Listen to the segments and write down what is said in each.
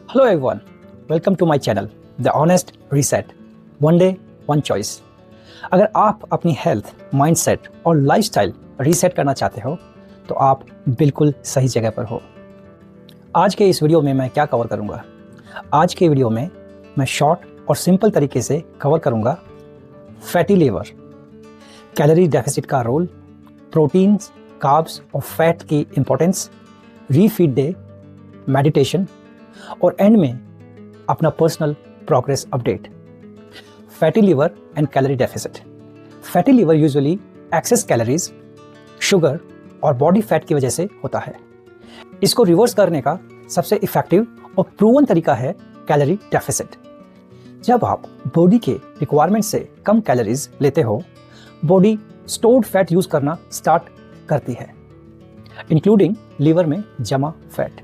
Hello everyone, welcome to my channel, The Honest Reset, One Day, One Choice। अगर आप अपनी health, mindset और lifestyle reset करना चाहते हो तो आप बिल्कुल सही जगह पर हो। आज के इस वीडियो में मैं क्या कवर करूंगा? आज के वीडियो में मैं शॉर्ट और सिंपल तरीके से कवर करूंगा फैटी लीवर, कैलोरी डेफिसिट का रोल, प्रोटीन्स, कार्ब्स और फैट की इंपॉर्टेंस, रीफीड डे, मेडिटेशन और एंड में अपना personal progress update. Fatty liver and calorie deficit. Fatty liver usually excess calories, sugar और बॉडी फैट की वजह से होता है। इसको रिवर्स करने का सबसे इफेक्टिव और प्रूवन तरीका है कैलोरी डेफिसिट। जब आप बॉडी के रिक्वायरमेंट से कम कैलोरीज लेते हो, बॉडी स्टोर्ड फैट यूज करना स्टार्ट करती है, इंक्लूडिंग लीवर में जमा फैट।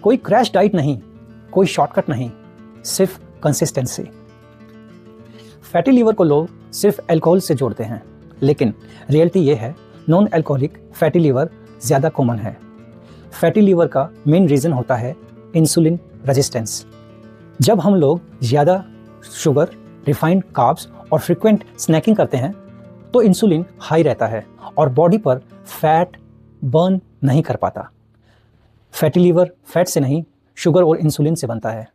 कोई क्रैश डाइट नहीं, कोई शॉर्टकट नहीं, सिर्फ कंसिस्टेंसी। फैटी लीवर को लोग सिर्फ अल्कोहल से जोड़ते हैं, लेकिन रियलिटी ये है नॉन अल्कोहलिक फैटी लीवर ज़्यादा कॉमन है। फैटी लीवर का मेन रीज़न होता है इंसुलिन रेजिस्टेंस। जब हम लोग ज़्यादा शुगर, रिफाइंड कार्ब्स और फ्रीक्वेंट स्नैकिंग करते हैं तो इंसुलिन हाई रहता है और बॉडी पर फैट बर्न नहीं कर पाता। फैटी लीवर फैट से नहीं, शुगर और इंसुलिन से बनता है।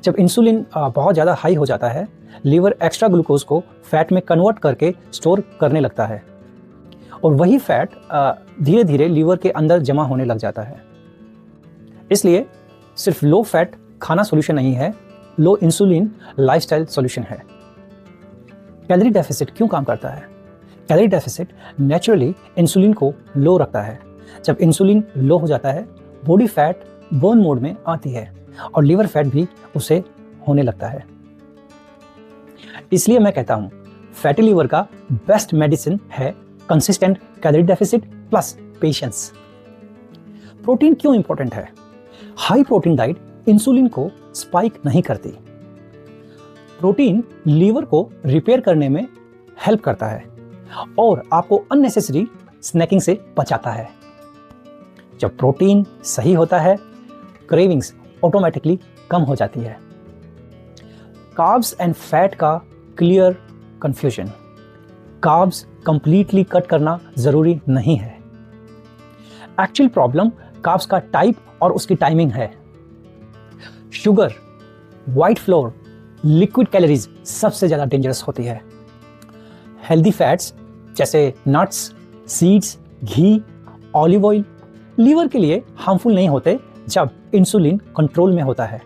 जब इंसुलिन बहुत ज़्यादा हाई हो जाता है, लीवर एक्स्ट्रा ग्लूकोज को फैट में कन्वर्ट करके स्टोर करने लगता है और वही फैट धीरे धीरे लीवर के अंदर जमा होने लग जाता है। इसलिए सिर्फ लो फैट खाना सॉल्यूशन नहीं है, लो इंसुलिन लाइफस्टाइल सॉल्यूशन है। कैलोरी डेफिसिट क्यों काम करता है? कैलोरी डेफिसिट नेचुरली इंसुलिन को लो रखता है। जब इंसुलिन लो हो जाता है, बॉडी फैट बर्न मोड में आती है और लीवर फैट भी उसे होने लगता है। इसलिए मैं कहता हूं फैटी लीवर का बेस्ट मेडिसिन है consistent calorie deficit plus patience. Protein क्यों इंपॉर्टेंट है? हाई प्रोटीन डाइट इंसुलिन को स्पाइक नहीं करती। प्रोटीन लीवर को रिपेयर करने में हेल्प करता है और आपको अननेसेसरी स्नैकिंग से बचाता है। जब प्रोटीन सही होता है, क्रेविंग्स ऑटोमेटिकली कम हो जाती है। कार्ब्स एंड फैट का clear confusion. Carbs completely cut करना जरूरी नहीं है। एक्चुअल प्रॉब्लम कार्ब्स का टाइप और उसकी टाइमिंग है। Sugar, white floor, liquid calories सबसे ज्यादा डेंजरस होती है। हेल्दी फैट्स जैसे नट्स, सीड्स, घी, ऑलिव ऑयल लीवर के लिए हार्मफुल नहीं होते जब इंसुलिन कंट्रोल में होता है।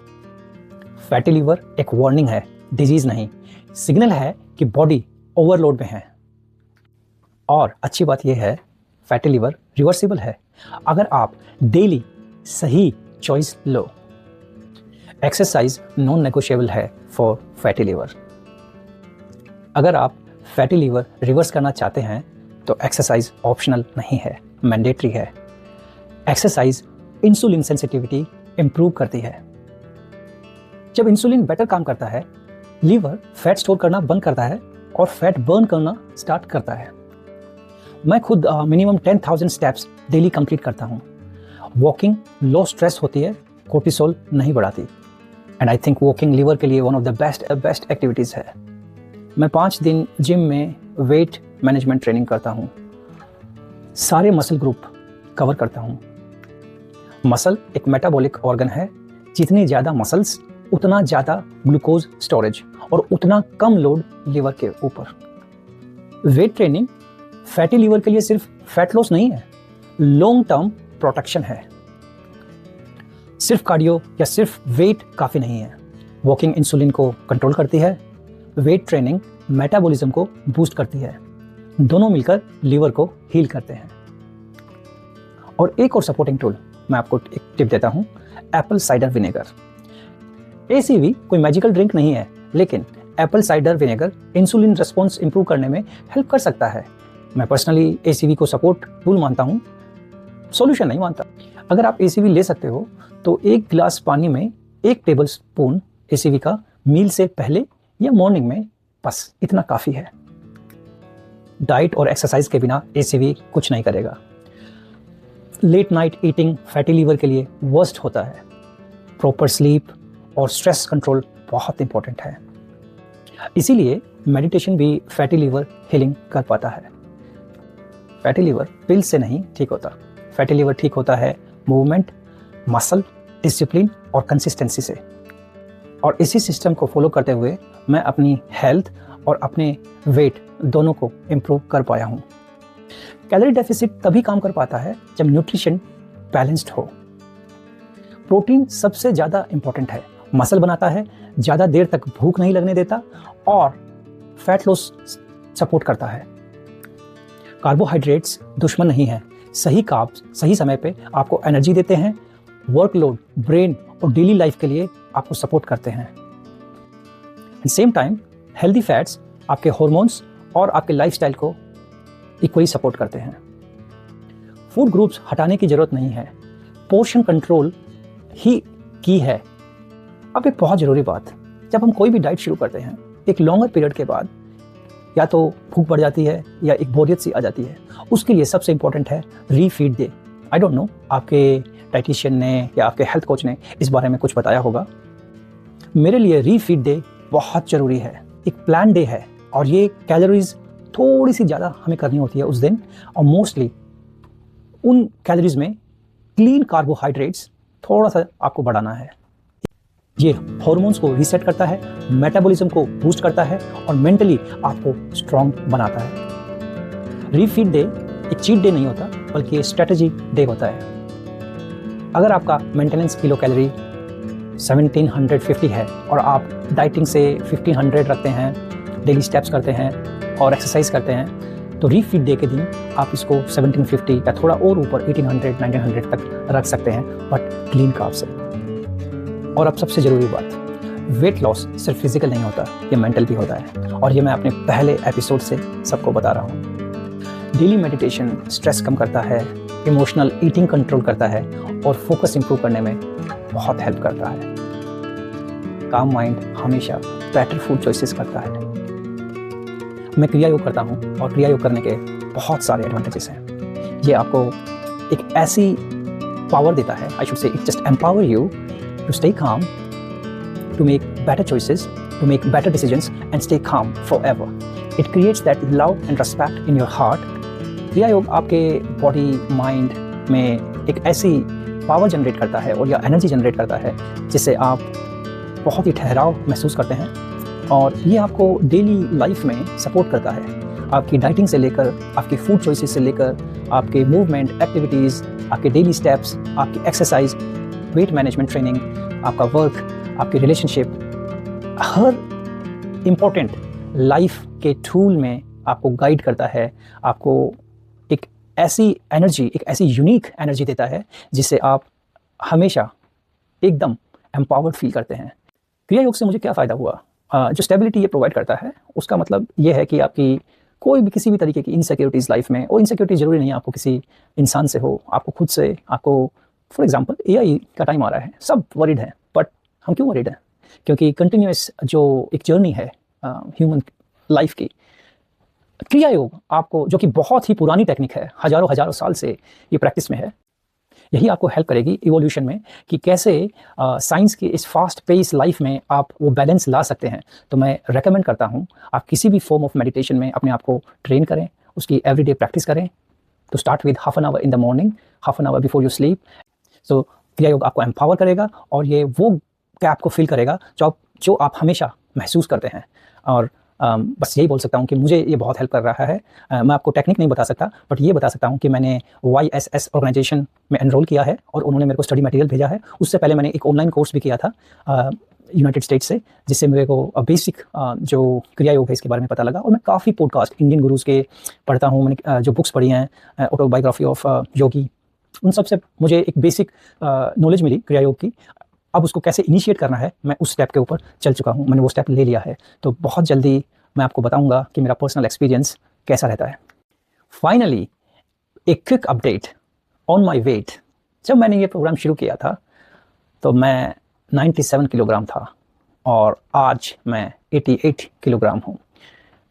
फैटी लीवर एक वार्निंग है, डिजीज नहीं। सिग्नल है कि बॉडी ओवरलोड में है। और अच्छी बात यह है फैटी लीवर रिवर्सिबल है अगर आप डेली सही चॉइस लो। एक्सरसाइज नॉन नेगोशिएबल है फॉर फैटी लीवर। अगर आप फैटी लीवर रिवर्स करना चाहते हैं तो एक्सरसाइज ऑप्शनल नहीं है, मैंडेटरी है। एक्सरसाइज इंसुलिन सेंसिटिविटी इंप्रूव करती है। जब इंसुलिन बेटर काम करता है, लीवर फैट स्टोर करना बंद करता है और फैट बर्न करना स्टार्ट करता है। मैं खुद मिनिमम 10,000 स्टेप्स डेली कंप्लीट करता हूँ। वॉकिंग लो स्ट्रेस होती है, कोर्टिसोल नहीं बढ़ाती। And I think walking liver के लिए one of the best activities है। मैं 5 दिन जिम में वेट मैनेजमेंट ट्रेनिंग करता हूँ। सारे मसल ग्रुप कवर करता हूँ। मसल एक मेटाबॉलिक ऑर्गन है। जितनी ज़्यादा मसल्स उतना ज़्यादा ग्लूकोज स्टोरेज और उतना कम लोड लीवर के ऊपर। वेट ट्रेनिंग फैटी लीवर के लिए सिर्फ फैट लॉस नहीं है, लॉन्ग टर्म प्रोटेक्शन है। सिर्फ कार्डियो या सिर्फ वेट काफ़ी नहीं है। वॉकिंग इंसुलिन को कंट्रोल करती है, वेट ट्रेनिंग मेटाबॉलिज्म को बूस्ट करती है। दोनों मिलकर लीवर को हील करते हैं। और एक और सपोर्टिंग टूल मैं आपको एक टिप देता हूं, एप्पल साइडर विनेगर। एसीवी कोई मैजिकल ड्रिंक नहीं है, लेकिन Apple cider vinegar insulin response improve करने में हेल्प कर सकता है। मैं पर्सनली एसीवी को सपोर्ट टूल मानता हूं, सॉल्यूशन नहीं मानता। अगर आप एसीवी ले सकते हो तो 1 गिलास पानी में 1 टेबल स्पून एसीवी का मील से पहले या मॉर्निंग में, बस इतना काफ़ी है। डाइट और एक्सरसाइज के बिना एसीवी कुछ नहीं करेगा। Late night eating fatty liver के लिए वर्स्ट होता है। प्रॉपर स्लीप और स्ट्रेस कंट्रोल बहुत इंपॉर्टेंट है। इसीलिए मेडिटेशन भी फैटी लीवर हीलिंग कर पाता है। फैटी लीवर पिल से नहीं ठीक होता। फैटी लीवर ठीक होता है मूवमेंट, मसल, डिसिप्लिन और कंसिस्टेंसी से। और इसी सिस्टम को फॉलो करते हुए मैं अपनी हेल्थ और अपने वेट दोनों को इम्प्रूव कर पाया हूँ। कैलोरी डेफिसिट तभी काम कर पाता है जब न्यूट्रिशन बैलेंस्ड हो। प्रोटीन सबसे ज़्यादा इंपॉर्टेंट है, मसल बनाता है, ज़्यादा देर तक भूख नहीं लगने देता और फैट लॉस सपोर्ट करता है। कार्बोहाइड्रेट्स दुश्मन नहीं है, सही कार्ब्स सही समय पे आपको एनर्जी देते हैं, वर्कलोड, ब्रेन और डेली लाइफ के लिए आपको सपोर्ट करते हैं। At same time healthy fats आपके हॉर्मोन्स और आपके लाइफस्टाइल को इक्वली सपोर्ट करते हैं। फूड ग्रुप्स हटाने की जरूरत नहीं है, पोर्शन कंट्रोल ही की है। अब एक बहुत ज़रूरी बात, जब हम कोई भी डाइट शुरू करते हैं एक लॉन्गर पीरियड के बाद या तो भूख बढ़ जाती है या एक बोरियत सी आ जाती है। उसके लिए सबसे इंपॉर्टेंट है refeed day. I don't know आपके डाइटिशियन ने या आपके हेल्थ कोच ने इस बारे में कुछ बताया होगा। मेरे लिए रीफीड डे बहुत ज़रूरी है। एक प्लान डे है और ये कैलोरीज थोड़ी सी ज़्यादा हमें करनी होती है उस दिन, और मोस्टली उन कैलोरीज में क्लीन कार्बोहाइड्रेट्स थोड़ा सा आपको बढ़ाना है। ये हार्मोन्स को रीसेट करता है, मेटाबॉलिज्म को बूस्ट करता है और मेंटली आपको स्ट्रांग बनाता है। रीफीड डे एक चीट डे नहीं होता बल्कि स्ट्रेटजी डे होता है। अगर आपका मेंटेनेंस किलो कैलोरी 1750 है और आप डाइटिंग से 1500 रखते हैं, डेली स्टेप्स करते हैं और एक्सरसाइज करते हैं, तो रीफीड डे के दिन आप इसको 1750 या थोड़ा और ऊपर 1800-1900 तक रख सकते हैं, बट क्लीन कार्ब से। और अब सबसे ज़रूरी बात, वेट लॉस सिर्फ फिजिकल नहीं होता, ये मेंटल भी होता है, और ये मैं अपने पहले एपिसोड से सबको बता रहा हूँ। डेली मेडिटेशन स्ट्रेस कम करता है, इमोशनल ईटिंग कंट्रोल करता है और फोकस इंप्रूव करने में बहुत हेल्प करता है। काम माइंड हमेशा बेटर फूड चॉइसेस करता है। मैं क्रिया योग करता हूँ और क्रिया योग करने के बहुत सारे एडवांटेजेस हैं। ये आपको एक ऐसी पावर देता है, I should say it just empower you to stay calm, to make better choices, to make better decisions and stay calm forever. It creates that love and respect in your heart. क्रिया योग आपके body mind में एक ऐसी power generate करता है और या एनर्जी जनरेट करता है जिससे आप बहुत ही ठहराव महसूस करते हैं, और ये आपको डेली लाइफ में सपोर्ट करता है। आपकी डाइटिंग से लेकर, आपकी फूड चॉइसेस से लेकर, आपके मूवमेंट एक्टिविटीज़, आपके डेली स्टेप्स, आपकी एक्सरसाइज, वेट मैनेजमेंट ट्रेनिंग, आपका वर्क, आपकी रिलेशनशिप, हर इम्पोर्टेंट लाइफ के टूल में आपको गाइड करता है। आपको एक ऐसी एनर्जी, एक ऐसी यूनिक एनर्जी देता है जिससे आप हमेशा एकदम एम्पावर्ड फील करते हैं। क्रिया योग से मुझे क्या फ़ायदा हुआ? जो स्टेबिलिटी ये प्रोवाइड करता है उसका मतलब ये है कि आपकी कोई भी किसी भी तरीके की इनसिक्योरिटीज़ लाइफ में, और इनसिक्योरिटी ज़रूरी नहीं है आपको किसी इंसान से हो, आपको खुद से, आपको फॉर एग्जाम्पल AI का टाइम आ रहा है, सब वरीड हैं, बट हम क्यों वरीड हैं? क्योंकि कंटिन्यूस जो एक जर्नी है ह्यूमन लाइफ की, क्रिया योग आपको, जो कि बहुत ही पुरानी टेक्निक है, हजारों साल से ये प्रैक्टिस में है, यही आपको हेल्प करेगी इवोल्यूशन में कि कैसे साइंस की इस फास्ट पेस लाइफ में आप वो बैलेंस ला सकते हैं। तो मैं रेकमेंड करता हूँ आप किसी भी फॉर्म ऑफ मेडिटेशन में अपने आप को ट्रेन करें, उसकी एवरीडे प्रैक्टिस करें। तो start with half an hour in the morning, half an hour before you sleep. So Kriya Yoga आपको एम्पावर करेगा और ये वो गैप को फिल करेगा जो आप हमेशा महसूस करते हैं। और बस यही बोल सकता हूँ कि मुझे ये बहुत हेल्प कर रहा है। मैं आपको टेक्निक नहीं बता सकता, बट ये बता सकता हूँ कि मैंने YSS ऑर्गेनाइजेशन में एनरोल किया है और उन्होंने मेरे को स्टडी मटेरियल भेजा है। उससे पहले मैंने एक ऑनलाइन कोर्स भी किया था यूनाइटेड स्टेट्स से, जिससे मेरे को बेसिक जो क्रिया योग है इसके बारे में पता लगा। और मैं काफ़ी पॉडकास्ट इंडियन गुरुज के पढ़ता हूँ, मैंने जो बुक्स पढ़ी हैं, ऑटोबायोग्राफी ऑफ योगी, उन सब से मुझे एक बेसिक नॉलेज मिली क्रिया योग की। अब उसको कैसे इनिशिएट करना है, मैं उस स्टेप के ऊपर चल चुका हूँ, मैंने वो स्टेप ले लिया है। तो बहुत जल्दी मैं आपको बताऊंगा कि मेरा पर्सनल एक्सपीरियंस कैसा रहता है। फाइनली एक quick update on my weight. जब मैंने ये प्रोग्राम शुरू किया था तो मैं 97 किलोग्राम था और आज मैं 88 किलोग्राम हूँ।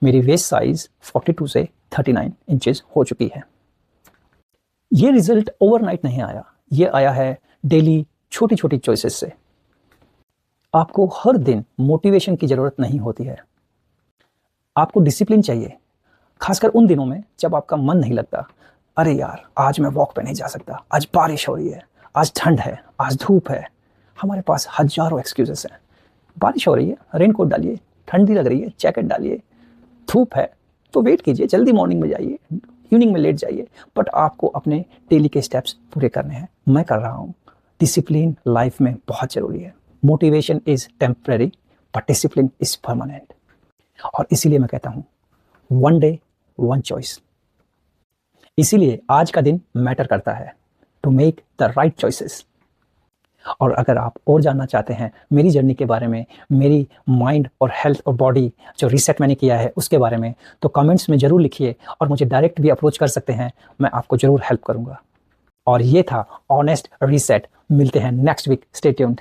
मेरी वेस्ट साइज 42 से 39 इंचेस हो चुकी है। ये रिजल्ट ओवरनाइट नहीं आया, ये आया है डेली छोटी छोटी चॉइसेस से। आपको हर दिन मोटिवेशन की ज़रूरत नहीं होती है, आपको डिसिप्लिन चाहिए, खासकर उन दिनों में जब आपका मन नहीं लगता। अरे यार, आज मैं वॉक पे नहीं जा सकता, आज बारिश हो रही है, आज ठंड है, आज धूप है। हमारे पास हजारों एक्सक्यूजेस हैं। बारिश हो रही है, रेनकोट डालिए, ठंडी लग रही है, जैकेट डालिए, धूप है तो वेट कीजिए, जल्दी मॉर्निंग में जाइए, इवनिंग में लेट जाइए, बट आपको अपने डेली के स्टेप्स पूरे करने हैं। मैं कर रहा हूँ। डिसिप्लिन लाइफ में बहुत ज़रूरी है। Motivation is temporary but discipline is permanent. और इसीलिए मैं कहता हूँ, वन डे वन चॉइस। इसीलिए आज का दिन मैटर करता है, to make the right choices. और अगर आप और जानना चाहते हैं मेरी जर्नी के बारे में, मेरी माइंड और हेल्थ और बॉडी जो रीसेट मैंने किया है उसके बारे में, तो कमेंट्स में ज़रूर लिखिए और मुझे डायरेक्ट भी अप्रोच कर सकते हैं, मैं आपको ज़रूर हेल्प करूँगा। और ये था ऑनेस्ट रीसेट। मिलते हैं नेक्स्ट वीक। Stay tuned.